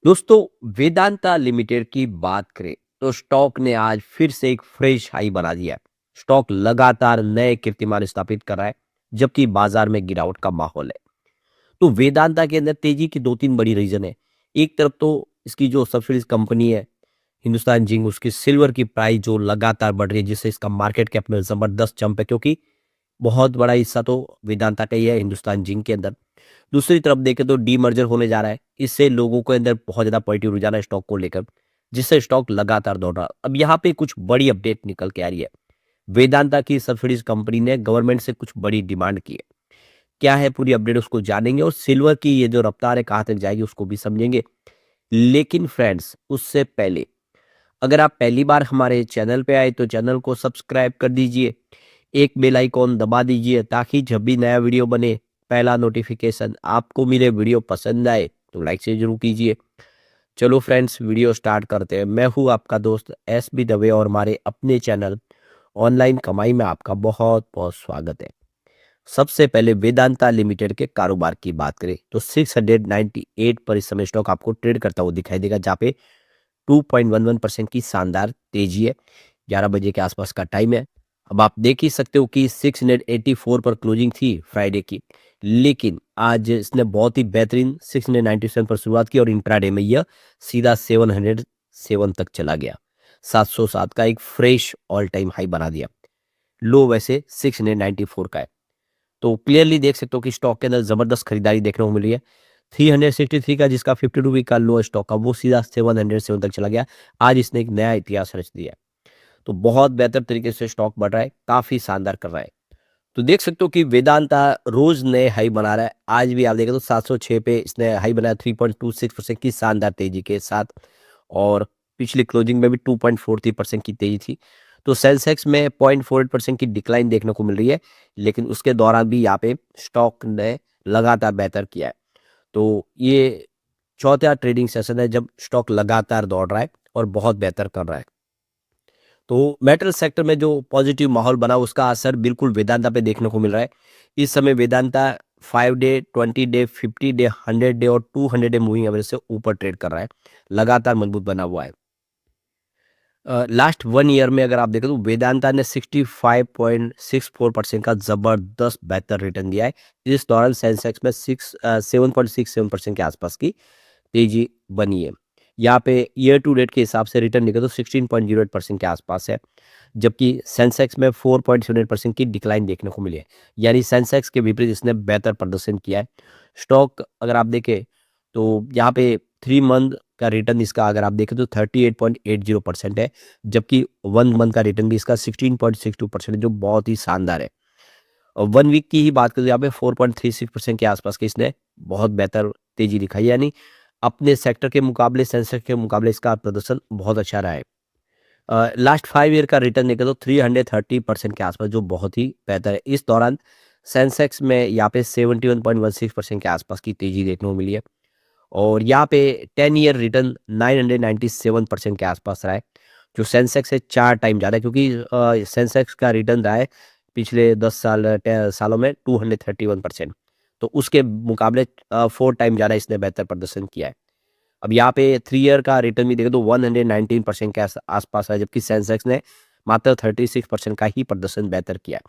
दोस्तों, वेदांता लिमिटेड की बात करें तो स्टॉक ने आज फिर से एक फ्रेश हाई बना दिया है। स्टॉक लगातार नए कीर्तिमान स्थापित कर रहा है, जबकि बाजार में गिरावट का माहौल है। तो वेदांता के अंदर तेजी की दो तीन बड़ी रीजन है। एक तरफ तो इसकी जो सबसिडीज कंपनी है, हिंदुस्तान जिंक, उसकी सिल्वर की प्राइस जो लगातार बढ़ रही है, जिससे इसका मार्केट कैप में जबरदस्त जंप है, क्योंकि बहुत बड़ा हिस्सा तो वेदांता का ही है हिंदुस्तान जिंक के अंदर। दूसरी तरफ देखें तो डीमर्जर होने जा रहा है, इससे लोगों के अंदर बहुत ज़्यादा पॉजिटिव रुझान है स्टॉक को लेकर, जिससे स्टॉक लगातार दौड़ रहा है। अब यहाँ पे कुछ बड़ी अपडेट निकल के आ रही है। वेदांता की सब्सिडीज कंपनी ने गवर्नमेंट से कुछ बड़ी डिमांड की है। क्या है पूरी अपडेट, उसको जानेंगे, और सिल्वर की ये जो रफ्तार है कहाँ तक जाएगी उसको भी समझेंगे। लेकिन फ्रेंड्स, उससे पहले अगर आप पहली बार हमारे चैनल पे आए तो चैनल को सब्सक्राइब कर दीजिए, एक बेल आइकॉन दबा दीजिए, ताकि जब भी नया वीडियो बने पहला नोटिफिकेशन आपको मिले। वीडियो पसंद आए तो लाइक से जरूर कीजिए। चलो फ्रेंड्स, वीडियो स्टार्ट करते हैं। मैं हूँ आपका दोस्त एस बी दवे, और हमारे अपने चैनल ऑनलाइन कमाई में आपका बहुत बहुत स्वागत है। सबसे पहले वेदांता लिमिटेड के कारोबार की बात करें तो 698 पर इस समय स्टॉक आपको ट्रेड करता हुआ दिखाई देगा, जहाँ पे 2.11% की शानदार तेजी है। 11 बजे के आसपास का टाइम है। अब आप देख ही सकते हो कि 684 पर क्लोजिंग थी फ्राइडे की, लेकिन आज इसने बहुत ही बेहतरीन 697 पर शुरुआत की, और इंट्राडे में यह सीधा 707 तक चला गया। 707 का एक फ्रेश ऑल टाइम हाई बना दिया। लो वैसे 694 का है। तो क्लियरली देख सकते हो कि स्टॉक के अंदर जबरदस्त खरीदारी देखने को मिल रही है। 363 का, जिसका 52 वीक का लो स्टॉक का, वो सीधा 707 तक चला गया। आज इसने एक नया इतिहास रच दिया है। तो बहुत बेहतर तरीके से स्टॉक बढ़ रहा है, काफी शानदार कर रहा है। तो देख सकते हो कि वेदांता रोज नए हाई बना रहा है। आज भी आप देखें तो 706 पे इसने हाई बनाया, 3.26% की शानदार तेजी के साथ। और पिछली क्लोजिंग में भी 2.43% की तेजी थी। तो सेंसेक्स में 0.48% की डिक्लाइन देखने को मिल रही है, लेकिन उसके दौरान भी यहाँ पे स्टॉक ने लगातार बेहतर किया है। तो ये चौथा ट्रेडिंग सेशन है जब स्टॉक लगातार दौड़ रहा है और बहुत बेहतर कर रहा है। तो मेटल सेक्टर में जो पॉजिटिव माहौल बना, उसका असर बिल्कुल वेदांता पे देखने को मिल रहा है। इस समय Vedanta 5 day, 20 day, 50 day, 100 day और 200 डे मूविंग एवरेज से ऊपर ट्रेड कर रहा है। लगातार मजबूत बना हुआ है। लास्ट 1 ईयर में अगर आप देखें तो वेदांता ने 65.64% का जबरदस्त बेहतर रिटर्न दिया है। इस दौरान सेंसेक्स में 7.67% के आसपास की तेजी बनी है। यहाँ पे ईयर टू डेट के हिसाब से रिटर्न निकले तो 16.08% के आसपास है, जबकि सेंसेक्स में 4.78% की डिक्लाइन देखने को मिली है। यानी सेंसेक्स के विपरीत इसने बेहतर प्रदर्शन किया है। स्टॉक अगर आप देखें तो यहाँ पे 3 मंथ का रिटर्न इसका अगर आप देखें तो 38.80% है, जबकि 1 मंथ का रिटर्न भी इसका 16.62% है, जो बहुत ही शानदार है। और 1 वीक की ही बात करें तो यहाँ पे 4.36% के आसपास की इसने बहुत बेहतर तेजी दिखाई, यानी अपने सेक्टर के मुकाबले, सेंसेक्स के मुकाबले इसका प्रदर्शन बहुत अच्छा रहा है। लास्ट 5 ईयर का रिटर्न देखें तो 330% के आसपास, जो बहुत ही बेहतर है। इस दौरान सेंसेक्स में यहाँ पे 71.16% के आसपास की तेजी देखने को मिली है। और यहाँ पे 10 ईयर रिटर्न 997% के आसपास रहा है, जो सेंसेक्स से 4 टाइम ज़्यादा है, क्योंकि सेंसेक्स का रिटर्न रहा है पिछले 10 सालों में 231%। तो उसके मुकाबले 4 टाइम ज़्यादा इसने बेहतर प्रदर्शन किया है। अब यहाँ पे 3 ईयर का रिटर्न भी देखें तो 119% के आसपास है, जबकि सेंसेक्स ने मात्र 36% का ही प्रदर्शन बेहतर किया है।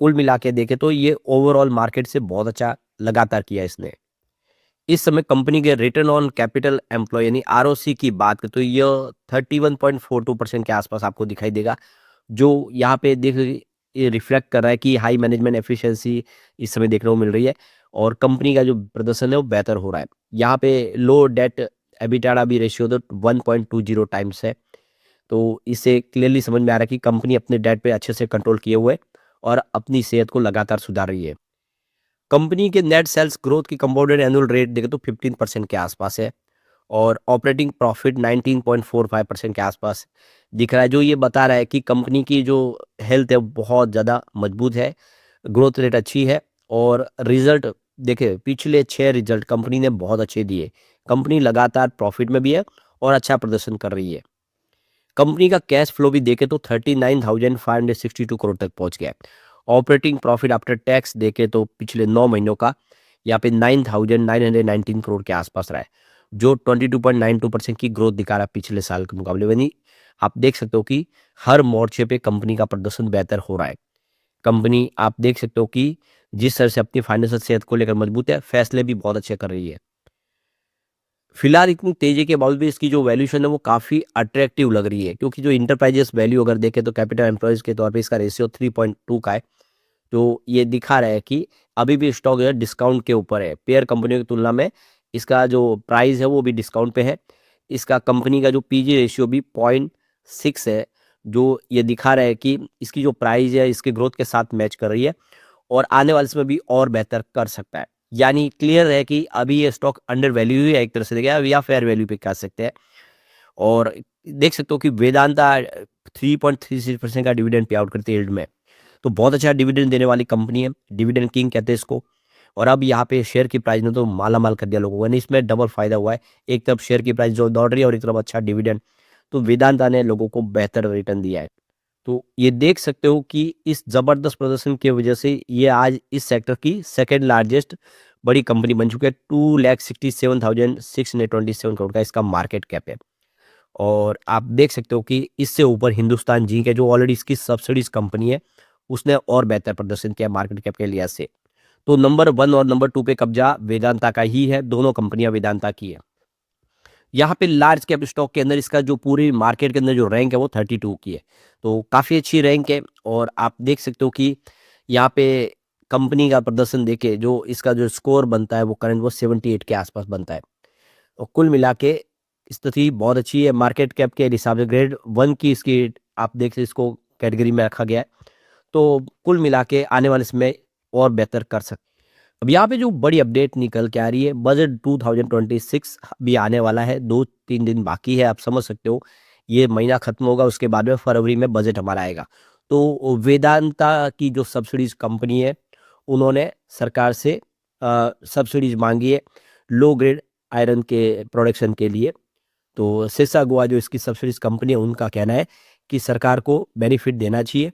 कुल मिला के देखें तो ये ओवरऑल मार्केट से बहुत अच्छा लगातार किया इसने। इस समय कंपनी के रिटर्न ऑन कैपिटल एम्प्लॉय यानी आरओसी की बात करें तो यह 31.42% के आसपास आपको दिखाई देगा, जो यहाँ पे देख ये रिफ्लेक्ट कर रहा है कि हाई मैनेजमेंट एफिशिएंसी इस समय देखने को मिल रही है, और कंपनी का जो प्रदर्शन है वो बेहतर हो रहा है। यहाँ पे लो डेट एबिटाडा भी रेशियो तो 1.20 टाइम्स है। तो इससे क्लियरली समझ में आ रहा है कि कंपनी अपने डेट पे अच्छे से कंट्रोल किए हुए है और अपनी सेहत को लगातार सुधार रही है। कंपनी के नेट सेल्स ग्रोथ की कंपाउंडेड एनुअल रेट देखें तो 15% के आसपास है, और ऑपरेटिंग प्रॉफिट 19.45% के आसपास दिख रहा है, जो ये बता रहा है कि कंपनी की जो हेल्थ है वो बहुत ज़्यादा मजबूत है, ग्रोथ रेट अच्छी है। और रिजल्ट देखिए, पिछले 6 रिजल्ट कंपनी ने बहुत अच्छे दिए। कंपनी लगातार प्रॉफिट में भी है और अच्छा प्रदर्शन कर रही है। कंपनी का कैश फ्लो भी देखे तो 39,562 करोड़ तक पहुंच गया है। ऑपरेटिंग प्रॉफिट आफ्टर टैक्स देखे तो पिछले 9 महीनों का यहाँ पे 9,919 करोड़ के आसपास रहा है। जो 22.92% की ग्रोथ दिखा रहा है पिछले साल के मुकाबले। यानी आप देख सकते हो कि हर मोर्चे पे कंपनी का प्रदर्शन बेहतर हो रहा है। कंपनी आप देख सकते हो कि जिस तरह से अपनी फाइनेंशियल सेहत को लेकर मजबूत है, फैसले भी बहुत अच्छे कर रही है। फिलहाल इतनी तेजी के बावजूद भी इसकी जो वैल्यूएशन है वो काफ़ी अट्रैक्टिव लग रही है, क्योंकि जो इंटरप्राइजेस वैल्यू अगर देखें तो कैपिटल एम्प्लॉयज़ के तौर पे इसका रेशियो 3.2 का है। तो ये दिखा रहा है कि अभी भी स्टॉक जो है डिस्काउंट के ऊपर है। पेयर कंपनियों की तुलना में इसका जो प्राइस है वो भी डिस्काउंट पे है। इसका कंपनी का जो पीजी रेशियो भी 0.6 है, जो ये दिखा रहा है कि इसकी जो प्राइस है इसके ग्रोथ के साथ मैच कर रही है और आने वाले समय भी और बेहतर कर सकता है। यानी क्लियर है कि अभी ये स्टॉक अंडर वैल्यू ही है एक तरह से देखा या फेयर वैल्यू पे कह सकते हैं। और देख सकते हो कि वेदांता 3.36% का डिविडेंड पे आउट करती है यील्ड में। तो बहुत अच्छा डिविडेंड देने वाली कंपनी है, डिविडेंड किंग कहते हैं इसको। और अब यहाँ पे शेयर की प्राइस ने तो माला-माल कर दिया लोगों को, यानी इसमें डबल फ़ायदा हुआ है। एक तरफ शेयर की प्राइस जो दौड़ रही है और एक तरफ अच्छा डिविडेंड। तो वेदांता ने लोगों को बेहतर रिटर्न दिया है। तो ये देख सकते हो कि इस ज़बरदस्त प्रदर्शन की वजह से ये आज इस सेक्टर की सेकंड लार्जेस्ट बड़ी कंपनी बन चुकी है। 2,67,627 करोड़ का इसका मार्केट कैप है। और आप देख सकते हो कि इससे ऊपर हिंदुस्तान जिंक है, जो ऑलरेडी इसकी सब्सिडीज कंपनी है, उसने और बेहतर प्रदर्शन किया मार्केट कैप के लिहाज से। तो नंबर 1 और नंबर 2 पे कब्जा वेदांता का ही है, दोनों कंपनियां वेदांता की है। यहाँ पे लार्ज कैप स्टॉक के अंदर इसका जो पूरी मार्केट के अंदर जो रैंक है वो 32 की है। तो काफ़ी अच्छी रैंक है और आप देख सकते हो कि यहाँ पे कंपनी का प्रदर्शन देखे जो इसका जो स्कोर बनता है वो करंट वो 78 के आसपास बनता है। और कुल मिला के स्थिति बहुत अच्छी है मार्केट कैप के हिसाब से। ग्रेड 1 की इसकी आप देख सकते इसको कैटेगरी में रखा गया है। तो कुल मिला के आने वाले समय और बेहतर कर सकते। अब यहाँ पे जो बड़ी अपडेट निकल के आ रही है, बजट 2026 भी आने वाला है, 2-3 दिन बाकी है। आप समझ सकते हो ये महीना खत्म होगा, उसके बाद में फरवरी में बजट हमारा आएगा। तो वेदांता की जो सब्सिडीज कंपनी है उन्होंने सरकार से सब्सिडीज मांगी है लो ग्रेड आयरन के प्रोडक्शन के लिए। तो सेसागुआ जो इसकी सब्सिडीज कंपनी है उनका कहना है कि सरकार को बेनिफिट देना चाहिए।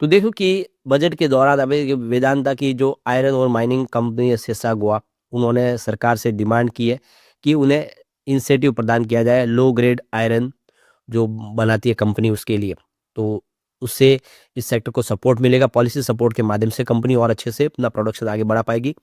तो देखो कि बजट के दौरान अभी वेदांता की जो आयरन और माइनिंग कंपनी है सेसागुआ, उन्होंने सरकार से डिमांड की है कि उन्हें इंसेंटिव प्रदान किया जाए लो ग्रेड आयरन जो बनाती है कंपनी उसके लिए। तो उससे इस सेक्टर को सपोर्ट मिलेगा, पॉलिसी सपोर्ट के माध्यम से कंपनी और अच्छे से अपना प्रोडक्शन आगे बढ़ा पाएगी।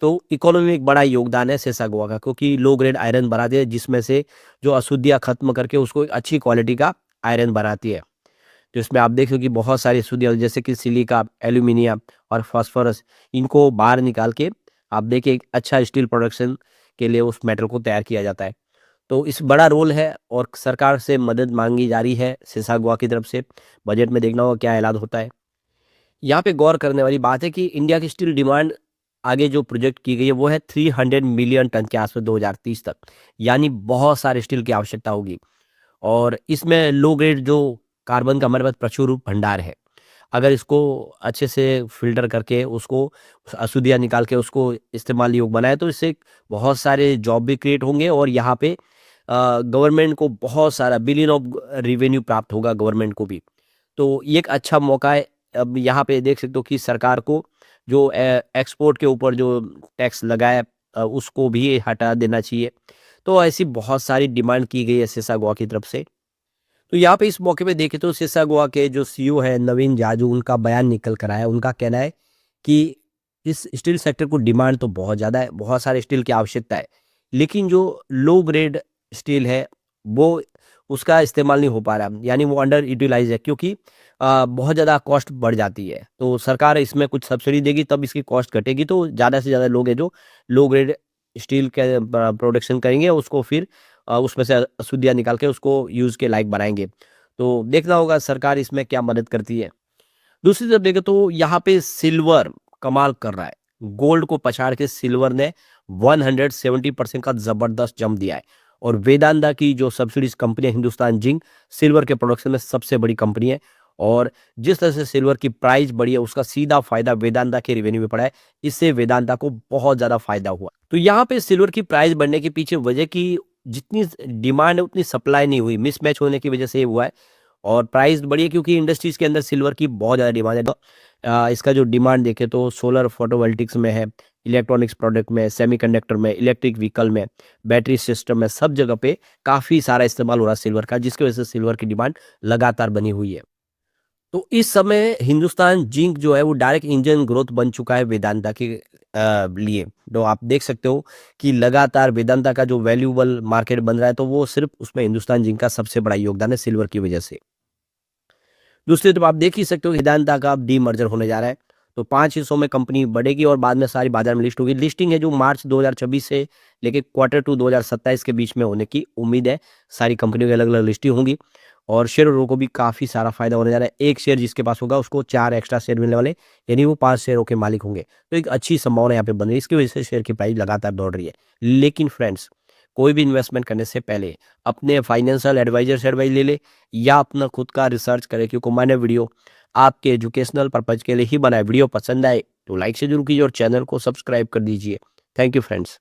तो इकोनॉमी में एक बड़ा योगदान है सेसागुआ का, क्योंकि लो ग्रेड आयरन बनाती है जिसमें से जो अशुद्धियाँ खत्म करके उसको एक अच्छी क्वालिटी का आयरन बनाती है। तो इसमें आप देख रहे हो कि बहुत सारी अशुद्धियाँ जैसे कि सिलिका, एल्यूमिनियम और फास्फोरस, इनको बाहर निकाल के आप देखिए एक अच्छा स्टील प्रोडक्शन के लिए उस मेटल को तैयार किया जाता है। तो इस बड़ा रोल है और सरकार से मदद मांगी जा रही है सेसागुआ की तरफ से। बजट में देखना होगा क्या ऐलान होता है। यहाँ पे गौर करने वाली बात है कि इंडिया की स्टील डिमांड आगे जो प्रोजेक्ट की गई है वो है 300 मिलियन टन के आसपास 2030 तक। यानी बहुत सारे स्टील की आवश्यकता होगी और इसमें लो ग्रेड जो कार्बन का हमारे पास प्रचुर भंडार है। अगर इसको अच्छे से फ़िल्टर करके उसको अशुद्धियाँ निकाल के उसको इस्तेमाल योग्य बनाएँ तो इससे बहुत सारे जॉब भी क्रिएट होंगे और यहाँ पे गवर्नमेंट को बहुत सारा बिलियन ऑफ रेवेन्यू प्राप्त होगा गवर्नमेंट को भी। तो ये एक अच्छा मौका है। अब यहाँ पे देख सकते हो कि सरकार को जो एक्सपोर्ट के ऊपर जो टैक्स लगा है उसको भी हटा देना चाहिए। तो ऐसी बहुत सारी डिमांड की गई है सेसागुआ की तरफ से। तो यहाँ पे इस मौके पे देखें तो सेसागुआ के जो सीईओ है नवीन जाजू, उनका बयान निकल कर आया है। उनका कहना है कि इस स्टील सेक्टर को डिमांड तो बहुत ज़्यादा है, बहुत सारे स्टील की आवश्यकता है, लेकिन जो लो ग्रेड स्टील है वो उसका इस्तेमाल नहीं हो पा रहा, यानी वो अंडर यूटिलाइज है क्योंकि बहुत ज़्यादा कॉस्ट बढ़ जाती है। तो सरकार इसमें कुछ सब्सिडी देगी तब इसकी कॉस्ट घटेगी, तो ज़्यादा से ज़्यादा लोग हैं जो लो ग्रेड स्टील के प्रोडक्शन करेंगे, उसको फिर उसमें से अशुद्धियाँ निकाल के उसको यूज़ के लायक बनाएँगे। तो देखना होगा सरकार इसमें क्या मदद करती है। दूसरी तरफ देखें तो यहाँ पे सिल्वर कमाल कर रहा है। गोल्ड को पछाड़ के सिल्वर ने 170% का ज़बरदस्त जंप दिया है और वेदांता की जो सब्सिडीज़ कंपनी है हिंदुस्तान जिंक, सिल्वर के प्रोडक्शन में सबसे बड़ी कंपनी है और जिस तरह से सिल्वर की प्राइस बढ़ी है उसका सीधा फ़ायदा वेदांता के रेवेन्यू में पड़ा है। इससे वेदांता को बहुत ज़्यादा फ़ायदा हुआ। तो यहाँ पे सिल्वर की प्राइस बढ़ने के पीछे वजह की जितनी डिमांड है उतनी सप्लाई नहीं हुई, मिसमैच होने की वजह से ये हुआ है। और प्राइस बढ़ी है क्योंकि इंडस्ट्रीज के अंदर सिल्वर की बहुत ज़्यादा डिमांड है। इसका जो डिमांड देखें तो सोलर फोटोवोल्टिक्स में है, इलेक्ट्रॉनिक्स प्रोडक्ट में, सेमीकंडक्टर में, इलेक्ट्रिक व्हीकल में, बैटरी सिस्टम में, सब जगह पे काफ़ी सारा इस्तेमाल हो रहा है सिल्वर का, जिसकी वजह से सिल्वर की डिमांड लगातार बनी हुई है। तो इस समय हिंदुस्तान जिंक जो है वो डायरेक्ट इंजन ग्रोथ बन चुका है वेदांता के लिए। तो आप देख सकते हो कि लगातार वेदांता का जो वैल्यूएबल मार्केट बन रहा है, तो वो सिर्फ उसमें हिंदुस्तान जिंक का सबसे बड़ा योगदान है सिल्वर की वजह से। दूसरी तरफ आप देख ही सकते हो कि वेदांता का अब डीमर्जर होने जा रहा है। तो 5 हिस्सों में कंपनी बढ़ेगी और बाद में सारी बाजार में लिस्ट होगी। लिस्टिंग है जो मार्च 2026 से लेके क्वार्टर टू 2027 के बीच में होने की उम्मीद है। सारी कंपनियों की अलग-अलग लिस्टिंग होंगी और शेयरहोल्डरों को भी काफ़ी सारा फ़ायदा होने जा रहा है। एक शेयर जिसके पास होगा उसको 4 एक्स्ट्रा शेयर मिलने वाले, यानी वो 5 शेयरों के मालिक होंगे। तो एक अच्छी संभावना यहाँ पे बन रही है। इसकी वजह से शेयर की प्राइस लगातार दौड़ रही है। लेकिन फ्रेंड्स, कोई भी इन्वेस्टमेंट करने से पहले अपने फाइनेंशियल एडवाइजर से एडवाइस ले ले या अपना खुद का रिसर्च करें, क्योंकि मैंने वीडियो आपके एजुकेशनल पर्पज के लिए ही बनाया। वीडियो पसंद आए तो लाइक से जरूर कीजिए और चैनल को सब्सक्राइब कर दीजिए। Thank you friends.